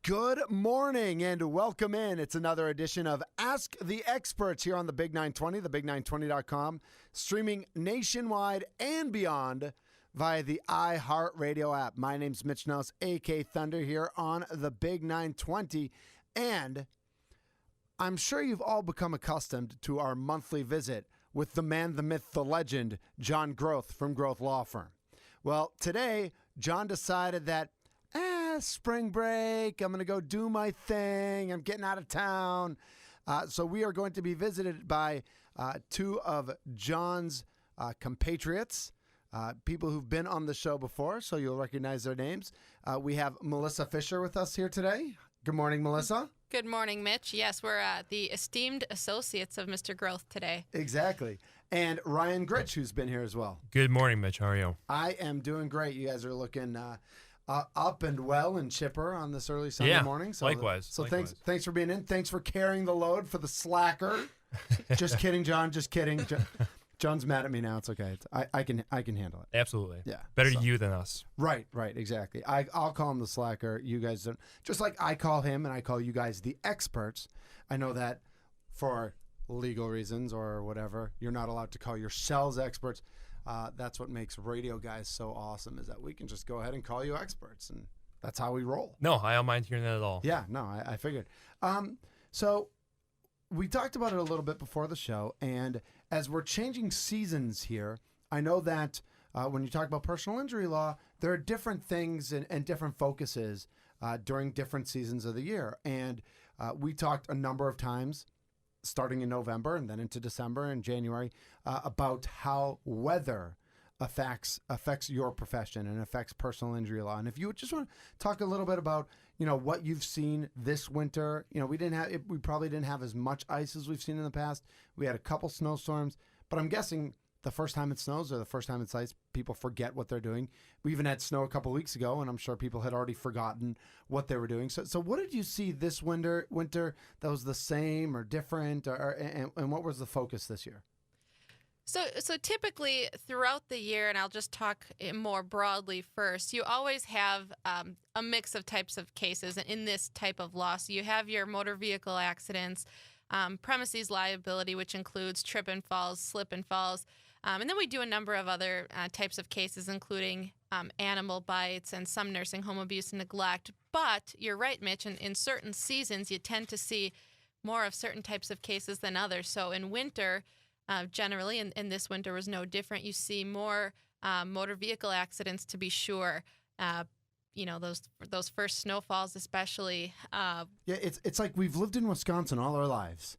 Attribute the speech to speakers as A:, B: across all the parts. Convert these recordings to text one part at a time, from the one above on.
A: Good morning and welcome in. It's another edition of Ask the Experts here on the Big 920, thebig920.com, streaming nationwide and beyond via the iHeartRadio app. My name's Mitch Nellis, AK Thunder, here on the Big 920, and I'm sure you've all become accustomed to our monthly visit with the man, the myth, the legend, John Groth from Groth Law Firm. Well, today, John decided that spring break, I'm going to go do my thing. I'm getting out of town. So we are going to be visited by two of John's compatriots, people who've been on the show before, so you'll recognize their names. We have Melissa Fisher with us here today. Good morning, Melissa.
B: Good morning, Mitch. Yes, we're the esteemed associates of Mr. Groth today.
A: Exactly. And Ryan Gritch, who's been here as well.
C: Good morning, Mitch. How are you?
A: I am doing great. You guys are looking up and well and chipper on this early Sunday morning. So
C: likewise.
A: Likewise. Thanks for being in. Thanks for carrying the load for the slacker. Just kidding, John. Just kidding. John's mad at me now. It's okay. I can handle it.
C: Absolutely.
A: Yeah.
C: Better you than us.
A: Right. Exactly. I'll call him the slacker. You guys don't. Just like I call him and I call you guys the experts. I know that for legal reasons or whatever, you're not allowed to call yourselves experts. That's what makes radio guys so awesome, is that we can just go ahead and call you experts, and that's how we roll.
C: No, I don't mind hearing that at all.
A: Yeah, no, I figured. So we talked about it a little bit before the show, and as we're changing seasons here, I know that when you talk about personal injury law, there are different things and different focuses during different seasons of the year. And we talked a number of times, starting in November and then into December and January, about how weather affects your profession and affects personal injury law. And if you just want to talk a little bit about, what you've seen this winter, we probably didn't have as much ice as we've seen in the past. We had a couple snowstorms, but I'm guessing the first time it snows or the first time it's ice, people forget what they're doing. We even had snow a couple of weeks ago, and I'm sure people had already forgotten what they were doing. So what did you see this winter that was the same or different, and what was the focus this year?
B: So typically throughout the year, and I'll just talk more broadly first, you always have a mix of types of cases in this type of law. So you have your motor vehicle accidents, premises liability, which includes trip and falls, slip and falls. And then we do a number of other types of cases, including animal bites and some nursing home abuse and neglect. But you're right, Mitch, in certain seasons, you tend to see more of certain types of cases than others. So in winter, generally, and this winter was no different, you see more motor vehicle accidents, to be sure. Those first snowfalls especially.
A: It's like we've lived in Wisconsin all our lives.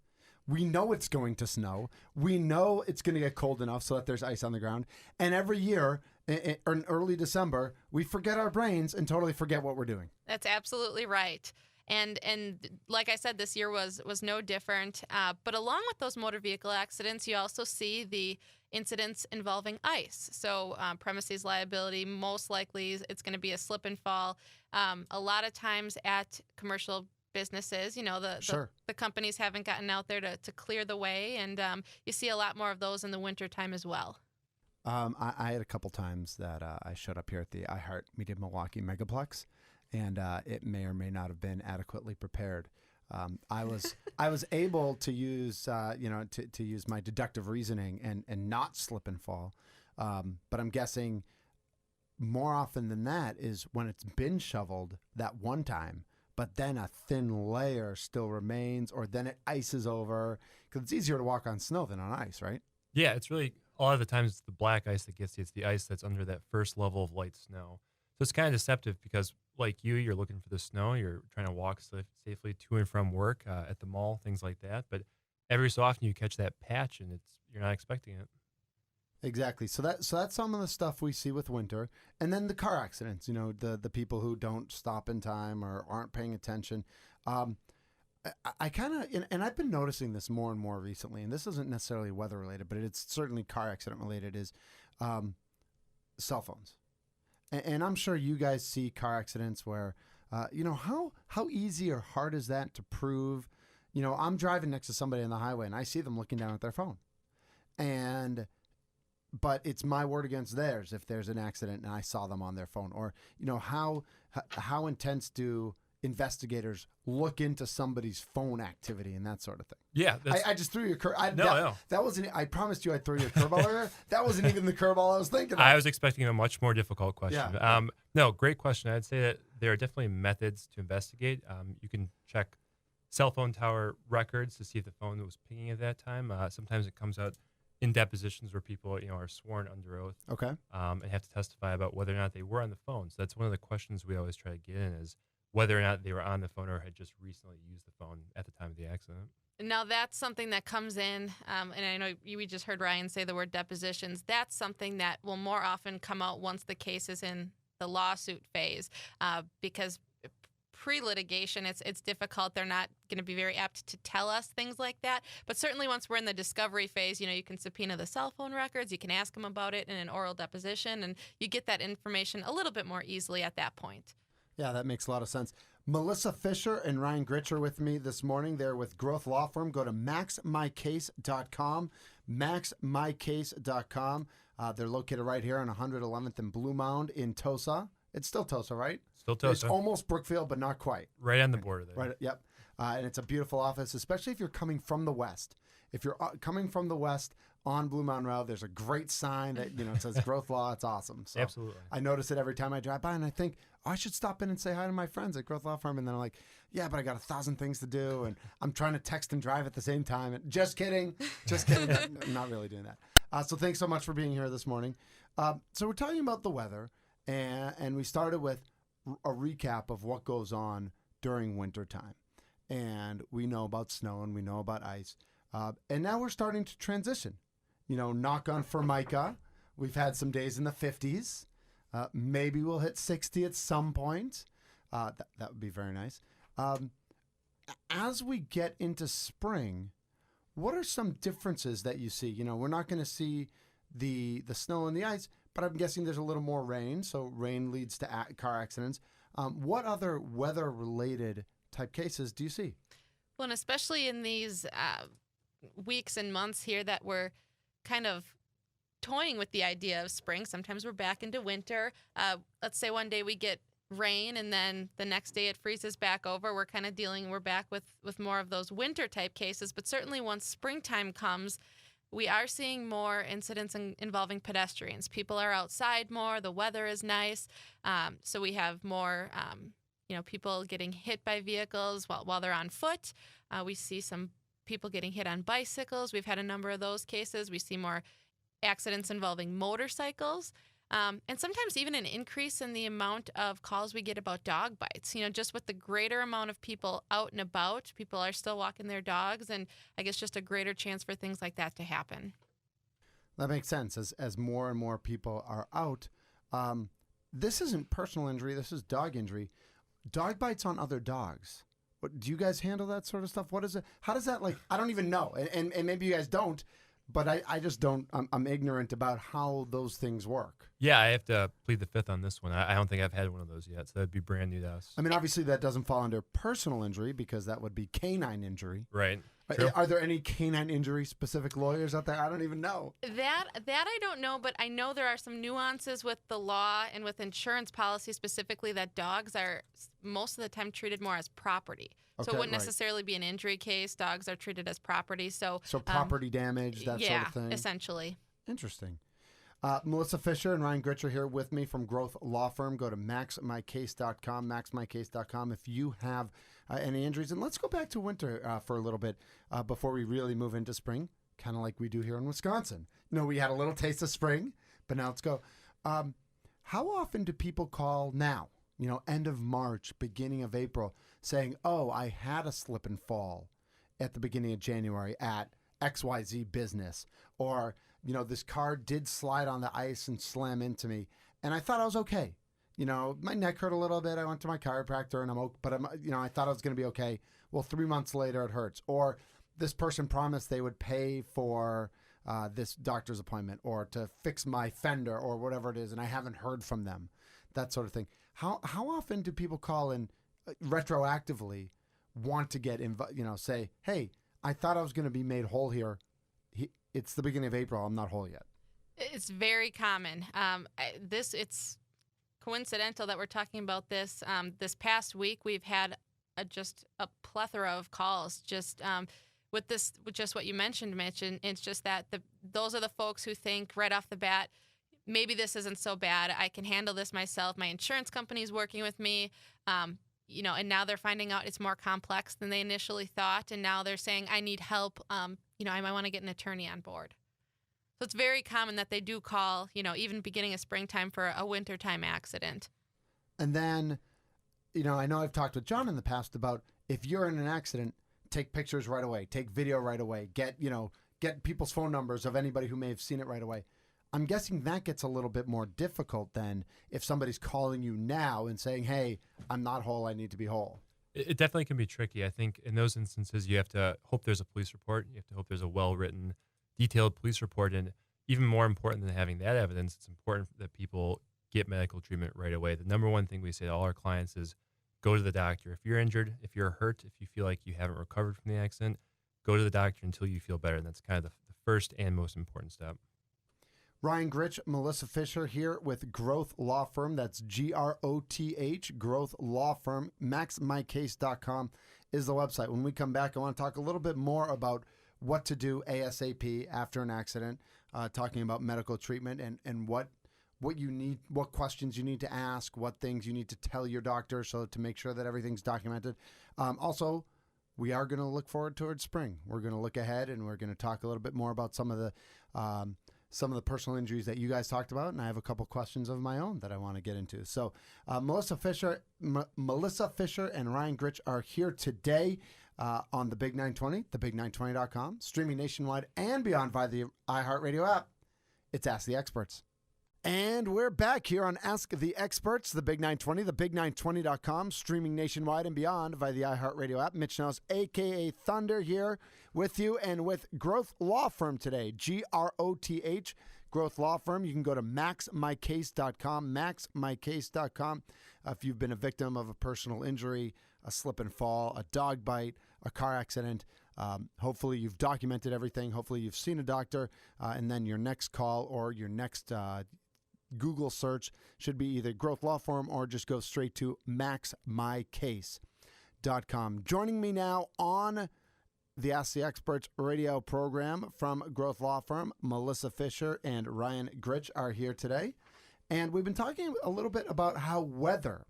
A: We know it's going to snow. We know it's going to get cold enough so that there's ice on the ground. And every year, in early December, we forget our brains and totally forget what we're doing.
B: That's absolutely right. And like I said, this year was no different. But along with those motor vehicle accidents, you also see the incidents involving ice. So premises liability, most likely it's going to be a slip and fall. A lot of times at commercial businesses,
A: Sure.
B: the companies haven't gotten out there to clear the way, and you see a lot more of those in the wintertime as well.
A: I had a couple times that I showed up here at the iHeart Media Milwaukee Megaplex, and it may or may not have been adequately prepared. I was able to use to use my deductive reasoning and not slip and fall, but I'm guessing more often than that is when it's been shoveled that one time, but then a thin layer still remains, or then it ices over, because it's easier to walk on snow than on ice, right?
C: Yeah, it's really, a lot of the times it's the black ice that gets you. It's the ice that's under that first level of light snow. So it's kind of deceptive because, like you're looking for the snow. You're trying to walk safely to and from work, at the mall, things like that. But every so often you catch that patch, and you're not expecting it.
A: Exactly. So that's some of the stuff we see with winter. And then the car accidents, the people who don't stop in time or aren't paying attention. I kind of, and I've been noticing this more and more recently, and this isn't necessarily weather related, but it's certainly car accident related, is cell phones. And I'm sure you guys see car accidents where, how easy or hard is that to prove? I'm driving next to somebody on the highway and I see them looking down at their phone. But it's my word against theirs if there's an accident and I saw them on their phone. Or, how intense investigators look into somebody's phone activity and that sort of thing?
C: Yeah,
A: I just threw you a curve.
C: No.
A: That wasn't. I promised you I'd throw you a curveball earlier. That wasn't even the curveball I was thinking of.
C: I was expecting a much more difficult question.
A: Yeah.
C: No, great question. I'd say that there are definitely methods to investigate. You can check cell phone tower records to see if the phone was pinging at that time. Sometimes it comes out in depositions where people, are sworn under oath,
A: Okay.
C: and have to testify about whether or not they were on the phone. So that's one of the questions we always try to get in is whether or not they were on the phone or had just recently used the phone at the time of the accident.
B: Now, that's something that comes in, and I know we just heard Ryan say the word depositions. That's something that will more often come out once the case is in the lawsuit phase, because pre-litigation, it's difficult. They're not going to be very apt to tell us things like that. But certainly once we're in the discovery phase, you can subpoena the cell phone records. You can ask them about it in an oral deposition, and you get that information a little bit more easily at that point.
A: Yeah, that makes a lot of sense. Melissa Fisher and Ryan Gritch are with me this morning. They're with Groth Law Firm. Go to maxmycase.com, maxmycase.com. They're located right here on 111th and Blue Mound in Tosa. It's still Tosa, right?
C: Still Tosa.
A: It's almost Brookfield, but not quite.
C: Right on the border there.
A: Right. Yep. And it's a beautiful office, especially if you're coming from the west. If you're coming from the west on Blue Mountain Road, there's a great sign that it says Groth Law. It's awesome. So
C: Absolutely.
A: I notice it every time I drive by, and I think, I should stop in and say hi to my friends at Groth Law Firm. And then I'm like, yeah, but I got 1,000 things to do, and I'm trying to text and drive at the same time. And just kidding. I'm not really doing that. So thanks so much for being here this morning. So we're talking about the weather, and we started with a recap of what goes on during wintertime. And we know about snow and we know about ice. And now we're starting to transition. Knock on Formica. We've had some days in the 50s. Maybe we'll hit 60 at some point. That would be very nice. As we get into spring, what are some differences that you see? We're not going to see the snow and the ice, but I'm guessing there's a little more rain. So rain leads to car accidents. What other weather-related type cases do you see?
B: Well, and especially in these weeks and months here that we're kind of toying with the idea of spring. Sometimes we're back into winter. Let's say one day we get rain and then the next day it freezes back over. We're back with more of those winter type cases. But certainly once springtime comes, we are seeing more incidents involving pedestrians. People are outside more. The weather is nice. So we have more people getting hit by vehicles while they're on foot. We see some people getting hit on bicycles. We've had a number of those cases. We see more accidents involving motorcycles. And sometimes even an increase in the amount of calls we get about dog bites. Just with the greater amount of people out and about, people are still walking their dogs, and I guess just a greater chance for things like that to happen.
A: That makes sense. As more and more people are out, this isn't personal injury. This is dog injury. Dog bites on other dogs. Do you guys handle that sort of stuff? What is it? How does that, I don't even know. And maybe you guys don't, but I just don't. I'm ignorant about how those things work.
C: Yeah, I have to plead the fifth on this one. I don't think I've had one of those yet, so that'd be brand new to us.
A: I mean, obviously that doesn't fall under personal injury because that would be canine injury.
C: Right.
A: Are there any canine injury specific lawyers out there? I don't even know.
B: That I don't know, but I know there are some nuances with the law and with insurance policy specifically that dogs are most of the time treated more as property. So it wouldn't necessarily be an injury case. Dogs are treated as property. So
A: property damage, that sort of thing.
B: Yeah, essentially.
A: Interesting. Melissa Fisher and Ryan Gritch are here with me from Groth Law Firm. Go to maxmycase.com, maxmycase.com if you have any injuries. And let's go back to winter for a little bit before we really move into spring, kind of like we do here in Wisconsin. We had a little taste of spring, but now let's go. How often do people call now, end of March, beginning of April, saying, oh, I had a slip and fall at the beginning of January at XYZ business, or this car did slide on the ice and slam into me, and I thought I was okay. My neck hurt a little bit. I went to my chiropractor, and I thought I was going to be okay. Well, 3 months later, it hurts. Or this person promised they would pay for this doctor's appointment, or to fix my fender, or whatever it is, and I haven't heard from them. That sort of thing. How often do people call and retroactively want to get say, hey, I thought I was going to be made whole here. It's the beginning of April. I'm not whole yet.
B: It's very common. It's coincidental that we're talking about this. This past week, we've had just a plethora of calls with just what you mentioned, Mitch. And it's just that those are the folks who think right off the bat, maybe this isn't so bad. I can handle this myself. My insurance company is working with me. And now they're finding out it's more complex than they initially thought. And now they're saying, I need help. I might want to get an attorney on board. So it's very common that they do call, even beginning of springtime for a wintertime accident.
A: And then, I know I've talked with John in the past about if you're in an accident, take pictures right away, take video right away, get people's phone numbers of anybody who may have seen it right away. I'm guessing that gets a little bit more difficult than if somebody's calling you now and saying, hey, I'm not whole, I need to be whole.
C: It definitely can be tricky. I think in those instances, you have to hope there's a police report. You have to hope there's a well-written, detailed police report. And even more important than having that evidence, it's important that people get medical treatment right away. The number one thing we say to all our clients is go to the doctor. If you're injured, if you're hurt, if you feel like you haven't recovered from the accident, go to the doctor until you feel better. And that's kind of the first and most important step.
A: Ryan Gritch, Melissa Fisher here with Groth Law Firm. That's Groth, Groth Law Firm. MaxMyCase.com is the website. When we come back, I want to talk a little bit more about what to do ASAP after an accident, talking about medical treatment and what you need, what questions you need to ask, what things you need to tell your doctor so to make sure that everything's documented. Also, we are going to look forward towards spring. We're going to look ahead and we're going to talk a little bit more about some of the personal injuries that you guys talked about, and I have a couple questions of my own that I want to get into. So Melissa Fisher and Ryan Gritch are here today on the Big 920, thebig920.com, streaming nationwide and beyond via the iHeartRadio app. It's Ask the Experts. And we're back here on Ask the Experts, the Big 920, thebig920.com, streaming nationwide and beyond via the iHeartRadio app. Mitch Nels, a.k.a. Thunder, here with you and with Groth Law Firm today, Groth, Groth Law Firm. You can go to maxmycase.com, maxmycase.com. If you've been a victim of a personal injury, a slip and fall, a dog bite, a car accident, hopefully you've documented everything. Hopefully you've seen a doctor, and then your next call or your next Google search should be either Groth Law Firm or just go straight to maxmycase.com. Joining me now on the Ask the Experts radio program from Groth Law Firm, Melissa Fisher and Ryan Gritch are here today. And we've been talking a little bit about how weather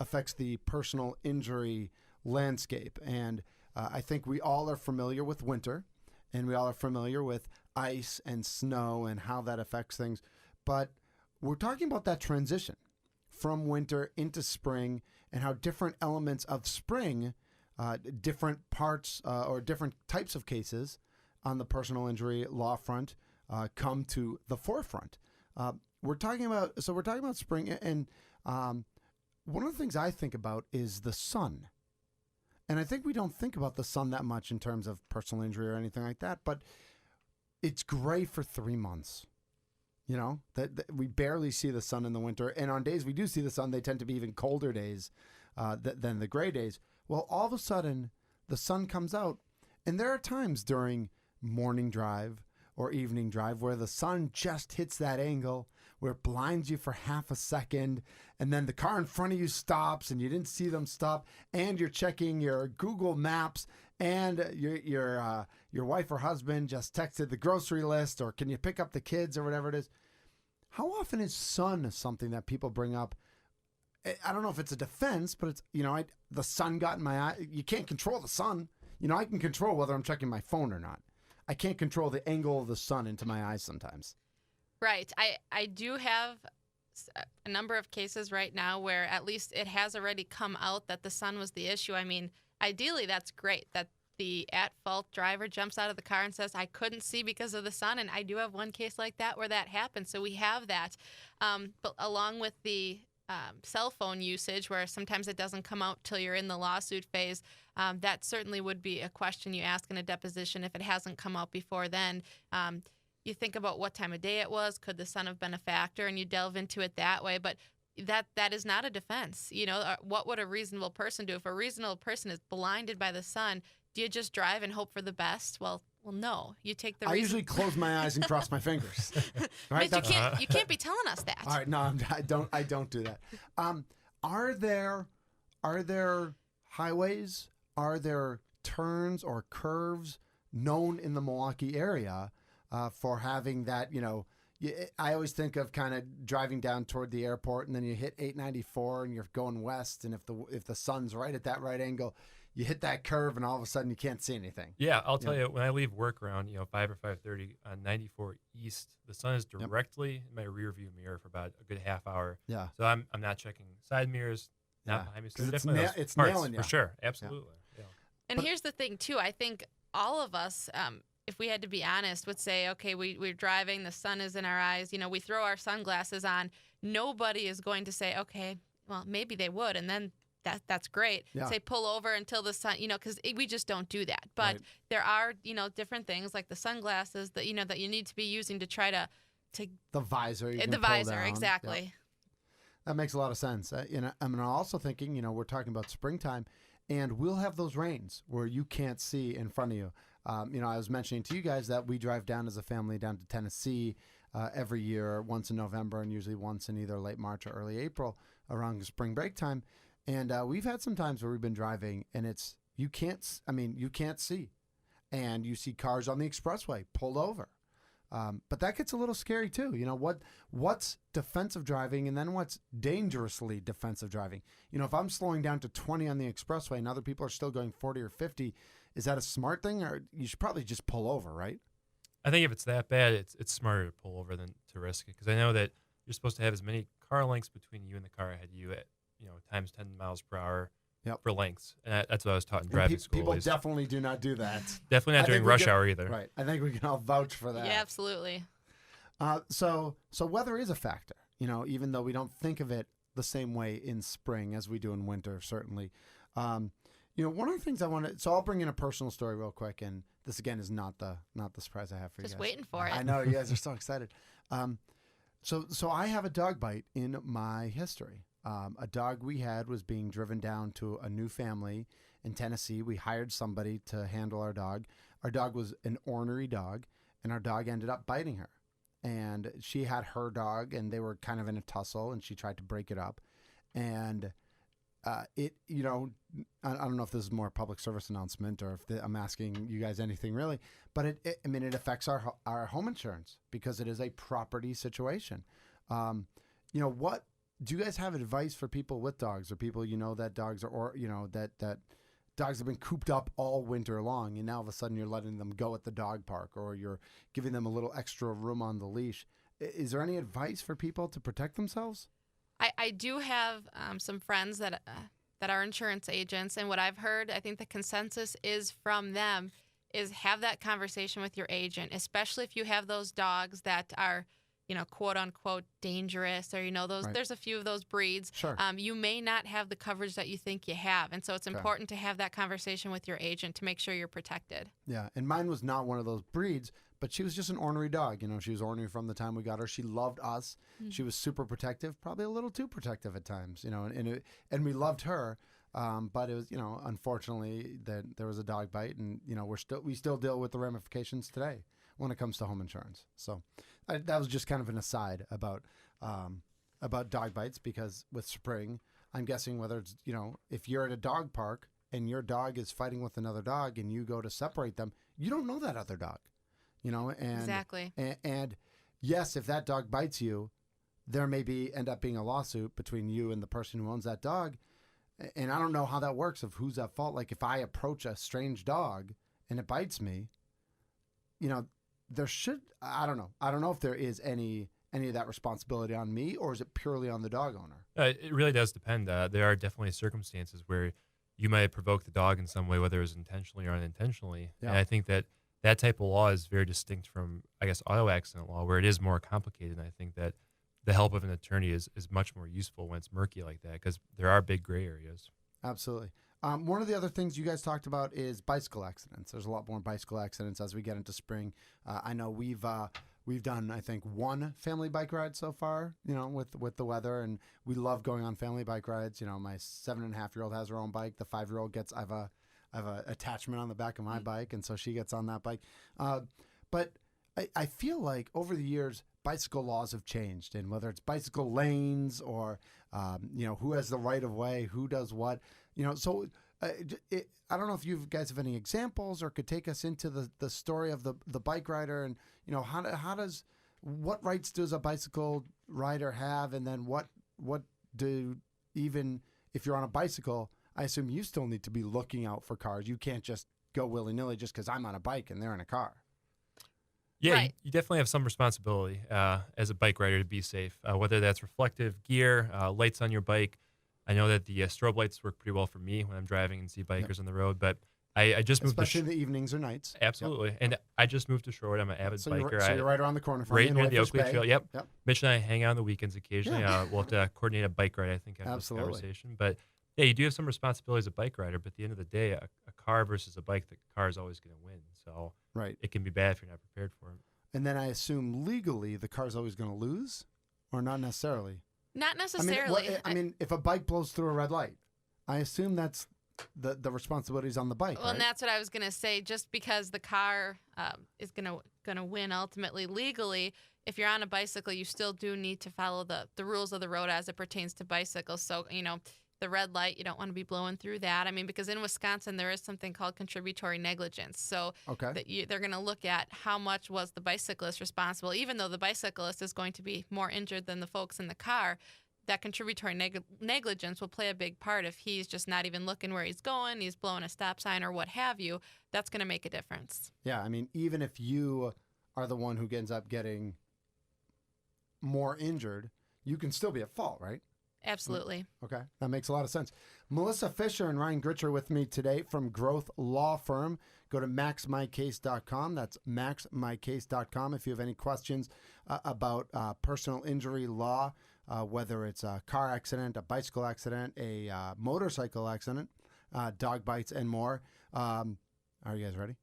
A: affects the personal injury landscape. And I think we all are familiar with winter, and we all are familiar with ice and snow and how that affects things. But we're talking about that transition from winter into spring and how different elements of spring, different parts or different types of cases on the personal injury law front come to the forefront. We're talking about spring, and one of the things I think about is the sun. And I think we don't think about the sun that much in terms of personal injury or anything like that, but it's gray for 3 months. That we barely see the sun in the winter. And on days we do see the sun, they tend to be even colder days than the gray days. Well, all of a sudden, the sun comes out, and there are times during morning drive or evening drive where the sun just hits that angle where it blinds you for half a second, and then the car in front of you stops and you didn't see them stop, and you're checking your Google Maps, and your wife or husband just texted the grocery list, or can you pick up the kids or whatever it is. How often is sun something that people bring up? I don't know if it's a defense, but it's, the sun got in my eye. You can't control the sun. I can control whether I'm checking my phone or not. I can't control the angle of the sun into my eyes sometimes.
B: Right. I do have a number of cases right now where at least it has already come out that the sun was the issue. I mean, ideally, that's great that the at-fault driver jumps out of the car and says, I couldn't see because of the sun. And I do have one case like that where that happened. So we have that. But along with the cell phone usage, where sometimes it doesn't come out till you're in the lawsuit phase, that certainly would be a question you ask in a deposition if it hasn't come out before then. You think about what time of day it was. Could the sun have been a factor? And you delve into it that way. But that is not a defense. What would a reasonable person do? If a reasonable person is blinded by the sun, do you just drive and hope for the best? Well, Well, no, you take the
A: I
B: reason.
A: usually close my eyes and cross my fingers. Right?
B: But you can't be telling us that.
A: All right, no, I don't do that. Are there highways? Are there turns or curves known in the Milwaukee area for having that? I always think of kind of driving down toward the airport, and then you hit 894, and you're going west, and if the sun's right at that right angle, you hit that curve, and all of a sudden you can't see anything.
C: Yeah, I'll tell you, when I leave work around 5 or 5:30 on 94 East, the sun is directly in my rear view mirror for about a good half hour.
A: Yeah.
C: So I'm not checking side mirrors, not behind me. So
A: 'Cause
C: definitely those
A: it's
C: parts,
A: nailing you.
C: for sure, absolutely. Yeah.
B: And here's the thing, too. I think all of us, if we had to be honest, would say, okay, we're driving, the sun is in our eyes, we throw our sunglasses on. Nobody is going to say, okay, well, maybe they would, and then that's great.
A: Yeah.
B: Say pull over until the sun, because we just don't do that. But
A: Right.
B: there are, different things like the sunglasses that, that you need to be using to try to
A: The visor. You can
B: the
A: pull
B: visor,
A: down.
B: exactly.
A: Yep. That makes a lot of sense. I'm also thinking, we're talking about springtime, and we'll have those rains where you can't see in front of you. I was mentioning to you guys that we drive down as a family down to Tennessee every year, once in November and usually once in either late March or early April around spring break time. And we've had some times where we've been driving and you can't see, and you see cars on the expressway pulled over. But that gets a little scary too. What's defensive driving and then what's dangerously defensive driving? If I'm slowing down to 20 on the expressway and other people are still going 40 or 50, is that a smart thing, or you should probably just pull over, right?
C: I think if it's that bad, it's smarter to pull over than to risk it, because I know that you're supposed to have as many car lengths between you and the car ahead of you at times 10 miles per hour for lengths, and that's what I was taught in driving school.
A: People definitely do not do that.
C: Definitely not during rush hour either.
A: Right. I think we can all vouch for that.
B: Yeah, absolutely.
A: So weather is a factor, even though we don't think of it the same way in spring as we do in winter, certainly. One of the things so I'll bring in a personal story real quick, and this again is not the surprise I have for you guys.
B: Just waiting for it.
A: I know you guys are so excited. So I have a dog bite in my history. A dog we had was being driven down to a new family in Tennessee. We hired somebody to handle our dog. Our dog was an ornery dog, and our dog ended up biting her. And she had her dog, and they were kind of in a tussle, and she tried to break it up. And I don't know if this is more a public service announcement or if I'm asking you guys anything really, but it affects our home insurance because it is a property situation. What do you guys have advice for people with dogs, or people that dogs are, that dogs have been cooped up all winter long, and now all of a sudden you're letting them go at the dog park, or you're giving them a little extra room on the leash? Is there any advice for people to protect themselves?
B: I do have some friends that are insurance agents, and what I've heard, I think the consensus is from them, is have that conversation with your agent, especially if you have those dogs that are, quote unquote dangerous, or those.
A: Right.
B: There's a few of those breeds.
A: Sure.
B: You may not have the coverage that you think you have, and so it's important to have that conversation with your agent to make sure you're protected.
A: Yeah, and mine was not one of those breeds, but she was just an ornery dog. She was ornery from the time we got her. She loved us. Mm-hmm. She was super protective, probably a little too protective at times. And we loved her. But it was, unfortunately that there was a dog bite, and we still deal with the ramifications today when it comes to home insurance. So that was just kind of an aside about dog bites, because with spring, I'm guessing whether it's, if you're at a dog park and your dog is fighting with another dog and you go to separate them, you don't know that other dog, and
B: Exactly.
A: And yes, if that dog bites you, there may end up being a lawsuit between you and the person who owns that dog. And I don't know how that works, of who's at fault. Like if I approach a strange dog and it bites me, I don't know. I don't know if there is any of that responsibility on me, or is it purely on the dog owner?
C: It really does depend. There are definitely circumstances where you might have provoked the dog in some way, whether it was intentionally or unintentionally.
A: Yeah.
C: And I think that type of law is very distinct from, I guess, auto accident law, where it is more complicated. And I think that the help of an attorney is much more useful when it's murky like that, because there are big gray areas.
A: Absolutely. One of the other things you guys talked about is bicycle accidents. There's a lot more bicycle accidents as we get into spring. I know we've done, I think, one family bike ride so far, with the weather, and we love going on family bike rides. My 7.5-year-old has her own bike. The 5-year-old gets, I have I have an attachment on the back of my bike, and so she gets on that bike. But I feel like over the years, bicycle laws have changed, and whether it's bicycle lanes or who has the right of way, who does what, so. I don't know if you guys have any examples or could take us into the story of the bike rider, and what rights does a bicycle rider have, and then what do, even if you're on a bicycle, I assume you still need to be looking out for cars. You can't just go willy-nilly just because I'm on a bike and they're in a car.
C: Yeah,
B: Right.
C: you definitely have some responsibility as a bike rider to be safe, whether that's reflective gear, lights on your bike. I know that the strobe lights work pretty well for me when I'm driving and see bikers on the road, but I just moved
A: especially in the evenings or nights.
C: Absolutely. Yep. And I just moved to Shorewood. I'm an avid biker.
A: So you're right around the corner from
C: right
A: me in
C: near the
A: Whitefish
C: Oakley
A: Bay.
C: Trail. Yep.
A: Yep.
C: Mitch and I hang out on the weekends occasionally.
A: Yeah.
C: We'll have to coordinate a bike ride, I think, after this
A: Absolutely.
C: conversation. But yeah, you do have some responsibility as a bike rider, but at the end of the day, a car versus a bike, the car is always going to win. So
A: Right.
C: it can be bad if you're not prepared for it.
A: And then I assume legally the car's always going to lose, or not necessarily?
B: Not necessarily.
A: I mean, if a bike blows through a red light, I assume that's the responsibilities on the bike.
B: Well,
A: right?
B: and that's what I was gonna say. Just because the car is gonna win ultimately legally, if you're on a bicycle, you still do need to follow the rules of the road as it pertains to bicycles. So the red light, you don't want to be blowing through that. I mean, because in Wisconsin there is something called contributory negligence. So
A: Okay.
B: they're going to look at how much was the bicyclist responsible, even though the bicyclist is going to be more injured than the folks in the car. That contributory negligence will play a big part. If he's just not even looking where he's going, he's blowing a stop sign or what have you, that's going to make a difference.
A: Yeah, I mean, even if you are the one who ends up getting more injured, you can still be at fault, right?
B: Absolutely.
A: Okay, that makes a lot of sense. Melissa Fisher and Ryan Gritcher with me today from Groth Law Firm. Go to maxmycase.com. That's maxmycase.com if you have any questions about personal injury law, whether it's a car accident, a bicycle accident, a motorcycle accident, dog bites, and more. Are you guys ready?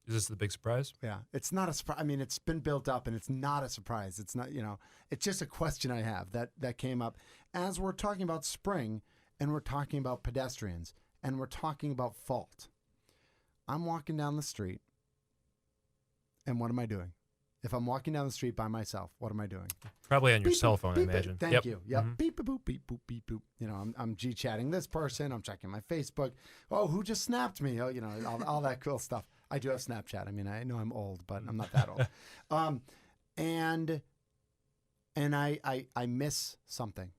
C: Is this the big surprise?
A: Yeah, it's not a surprise. I mean, it's been built up, and it's not a surprise. It's not, it's just a question I have that came up as we're talking about spring, and we're talking about pedestrians, and we're talking about fault. I'm walking down the street, and what am I doing? If I'm walking down the street by myself, what am I doing?
C: Probably on your
A: Beep,
C: cell
A: boop,
C: phone, I
A: beep,
C: imagine.
A: Thank
C: Yep.
A: you. Yep.
C: Mhm.
A: Beep, boop, beep, boop, beep, boop. I'm G-chatting this person. I'm checking my Facebook. Oh, who just snapped me? Oh, all that cool stuff. I do have Snapchat. I mean, I know I'm old, but I'm not that old. And I miss something.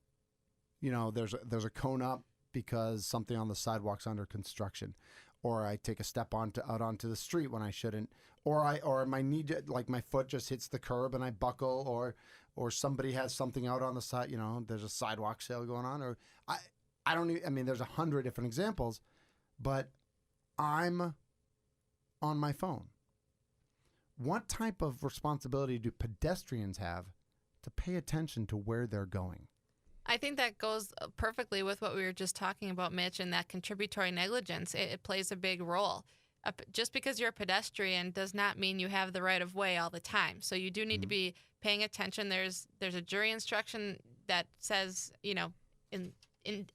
A: There's a cone up because something on the sidewalk's under construction, or I take a step out onto the street when I shouldn't, or my knee, like my foot just hits the curb and I buckle, or somebody has something out on the side. There's a sidewalk sale going on, or I don't even. I mean, there's 100 different examples, but I'm on my phone. What type of responsibility do pedestrians have to pay attention to where they're going?
B: I think that goes perfectly with what we were just talking about, Mitch, and that contributory negligence. It plays a big role. Just because you're a pedestrian does not mean you have the right of way all the time. So you do need to be paying attention. There's a jury instruction that says, in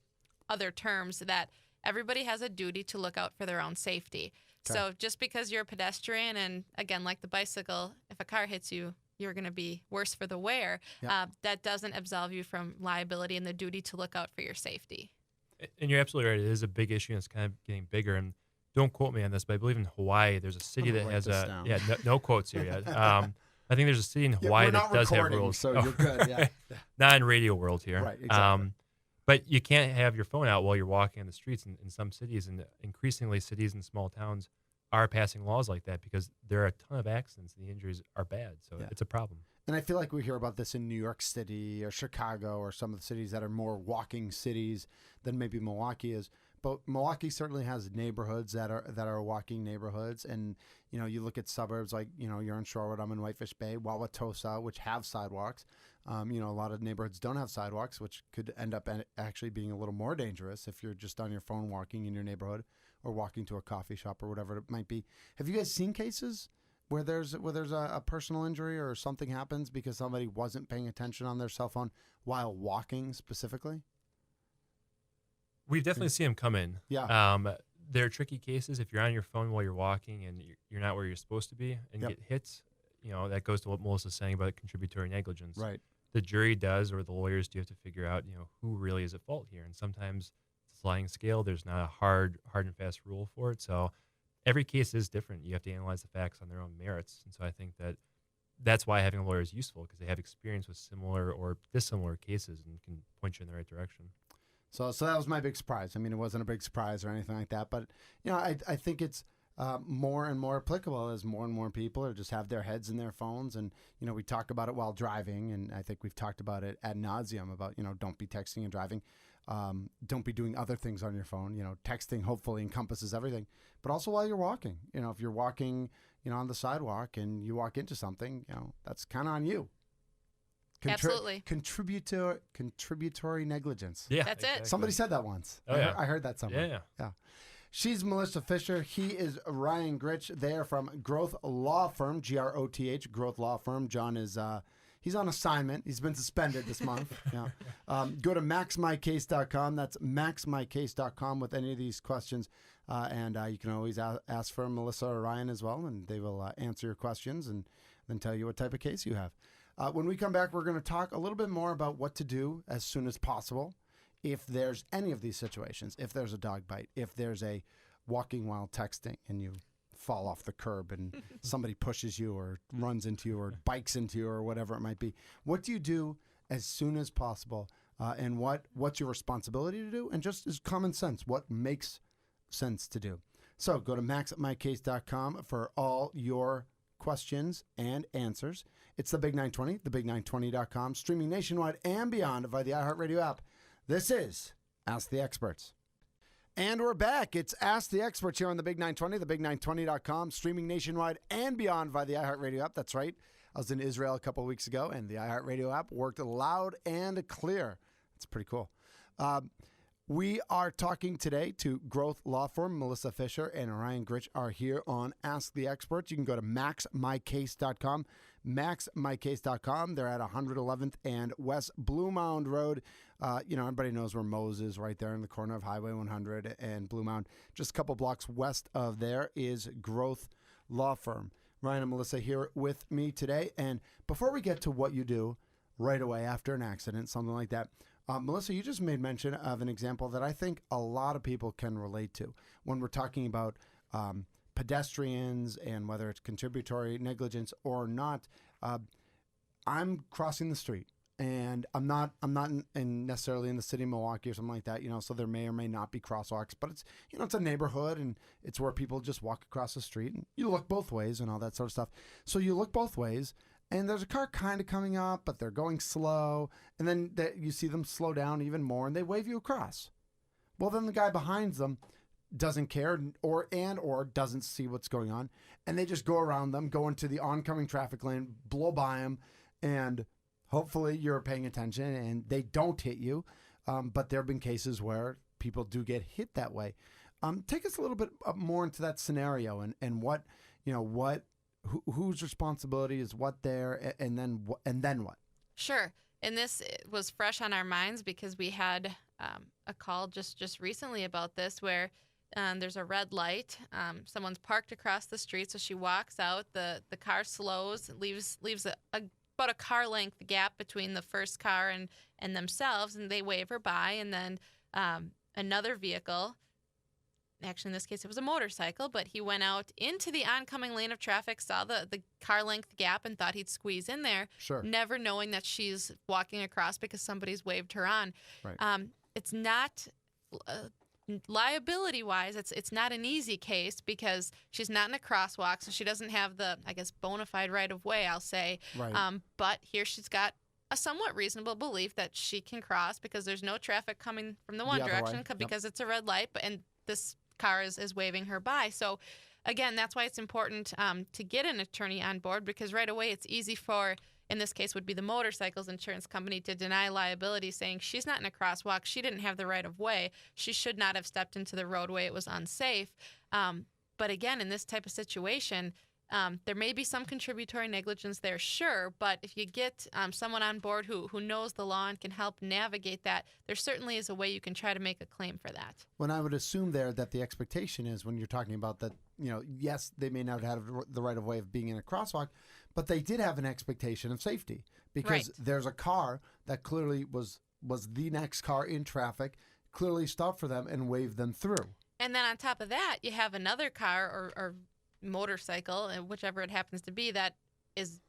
B: other terms, that everybody has a duty to look out for their own safety. Okay. So just because you're a pedestrian, and again, like the bicycle, if a car hits you, you're going to be worse for the wear. Yep. That doesn't absolve you from liability and the duty to look out for your safety.
C: And you're absolutely right. It is a big issue, and it's kind of getting bigger. And don't quote me on this, but I believe in Hawaii, there's a city that has no quotes here yet. I think there's a city in Hawaii that does have rules.
A: So you're good. Yeah.
C: Not in radio world here.
A: Right, exactly.
C: But you can't have your phone out while you're walking on the streets in some cities, and increasingly cities and small towns are passing laws like that because there are a ton of accidents and the injuries are bad. So it's a problem.
A: And I feel like we hear about this in New York City or Chicago or some of the cities that are more walking cities than maybe Milwaukee is. But Milwaukee certainly has neighborhoods that are walking neighborhoods. And, you look at suburbs like, you're in Shorewood, I'm in Whitefish Bay, Wauwatosa, which have sidewalks. A lot of neighborhoods don't have sidewalks, which could end up actually being a little more dangerous if you're just on your phone walking in your neighborhood or walking to a coffee shop or whatever it might be. Have you guys seen cases where there's a personal injury or something happens because somebody wasn't paying attention on their cell phone while walking specifically?
C: We've definitely seen them come in.
A: Yeah.
C: There are tricky cases if you're on your phone while you're walking and you're not where you're supposed to be and
A: Yep.
C: get hit. That goes to what Melissa's saying about contributory negligence.
A: Right.
C: The jury does, or the lawyers do have to figure out, who really is at fault here. And sometimes it's a sliding scale. There's not a hard and fast rule for it. So every case is different. You have to analyze the facts on their own merits. And so I think that's why having a lawyer is useful, because they have experience with similar or dissimilar cases and can point you in the right direction.
A: So that was my big surprise. I mean, it wasn't a big surprise or anything like that, but I think it's more and more applicable as more and more people are just have their heads in their phones, and we talk about it while driving, and I think we've talked about it ad nauseum about don't be texting and driving, don't be doing other things on your phone. Texting hopefully encompasses everything, but also while you're walking. If you're walking, on the sidewalk and you walk into something, that's kind of on you.
B: Absolutely.
A: Contributory negligence.
C: Yeah,
B: That's it.
A: Somebody said that once.
C: Oh, yeah.
A: I heard that somewhere.
C: Yeah.
A: She's Melissa Fisher. He is Ryan Gritch. They are from Groth Law Firm, Groth, Groth Law Firm. John is he's on assignment. He's been suspended this month. Yeah. Go to maxmycase.com. That's maxmycase.com with any of these questions. And you can always ask for Melissa or Ryan as well, and they will answer your questions and then tell you what type of case you have. When we come back, we're going to talk a little bit more about what to do as soon as possible if there's any of these situations, if there's a dog bite, if there's a walking while texting and you fall off the curb and somebody pushes you or runs into you or bikes into you or whatever it might be. What do you do as soon as possible, and what's your responsibility to do? And just as common sense, what makes sense to do? So go to maxmycase.com for all your questions and answers. It's the Big 920, thebig920.com, streaming nationwide and beyond via the iHeartRadio app. This is Ask the Experts. And we're back. It's Ask the Experts here on the Big 920, thebig920.com, streaming nationwide and beyond via the iHeartRadio app. That's right. I was in Israel a couple of weeks ago, and the iHeartRadio app worked loud and clear. It's pretty cool. We are talking today to Groth Law Firm. Melissa Fisher and Ryan Gritch are here on Ask the Experts. You can go to maxmycase.com, maxmycase.com. They're at 111th and West Blue Mound Road. Everybody knows where Moe's is, right there in the corner of Highway 100 and Blue Mound. Just a couple blocks west of there is Groth Law Firm. Ryan and Melissa here with me today. And before we get to what you do right away after an accident, something like that, Melissa, you just made mention of an example that I think a lot of people can relate to when we're talking about pedestrians and whether it's contributory negligence or not. I'm crossing the street and I'm not necessarily in the city of Milwaukee or something like that, so there may or may not be crosswalks, but it's, it's a neighborhood and it's where people just walk across the street and you look both ways and all that sort of stuff. So you look both ways. And there's a car kind of coming up, but they're going slow. And then you see them slow down even more, and they wave you across. Well, then the guy behind them doesn't care or doesn't see what's going on. And they just go around them, go into the oncoming traffic lane, blow by them, and hopefully you're paying attention and they don't hit you. But there have been cases where people do get hit that way. Take us a little bit more into that scenario and what whose responsibility is what there, and then what?
B: Sure. And this was fresh on our minds because we had a call just recently about this where there's a red light. Someone's parked across the street, so she walks out. The car slows, leaves about a car length gap between the first car and themselves, and they wave her by. And then another vehicle, actually in this case it was a motorcycle, but he went out into the oncoming lane of traffic, saw the car length gap and thought he'd squeeze in there,
A: sure,
B: never knowing that she's walking across because somebody's waved her on.
A: Right.
B: It's not liability wise, it's not an easy case because she's not in a crosswalk, so she doesn't have the, I guess, bona fide right of way, I'll say.
A: Right.
B: But here she's got a somewhat reasonable belief that she can cross because there's no traffic coming from the one
A: other
B: direction
A: way.
B: because it's a red light, and this car is waving her by. So again, that's why it's important to get an attorney on board, because right away it's easy for, in this case would be the motorcycles insurance company, to deny liability, saying she's not in a crosswalk, she didn't have the right of way, she should not have stepped into the roadway, it was unsafe. But again, in this type of situation, There may be some contributory negligence there, sure, but if you get someone on board who knows the law and can help navigate that, there certainly is a way you can try to make a claim for that.
A: When I would assume there that the expectation is when you're talking about that, yes, they may not have the right of way of being in a crosswalk, but they did have an expectation of safety because
B: Right.
A: there's a car that clearly was the next car in traffic, clearly stopped for them and waved them through.
B: And then on top of that, you have another car or motorcycle, whichever it happens to be, that is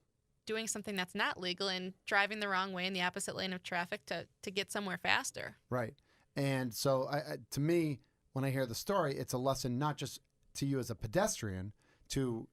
B: doing something that's not legal and driving the wrong way in the opposite lane of traffic to get somewhere faster.
A: Right. And so to me, when I hear the story, it's a lesson not just to you as a pedestrian to,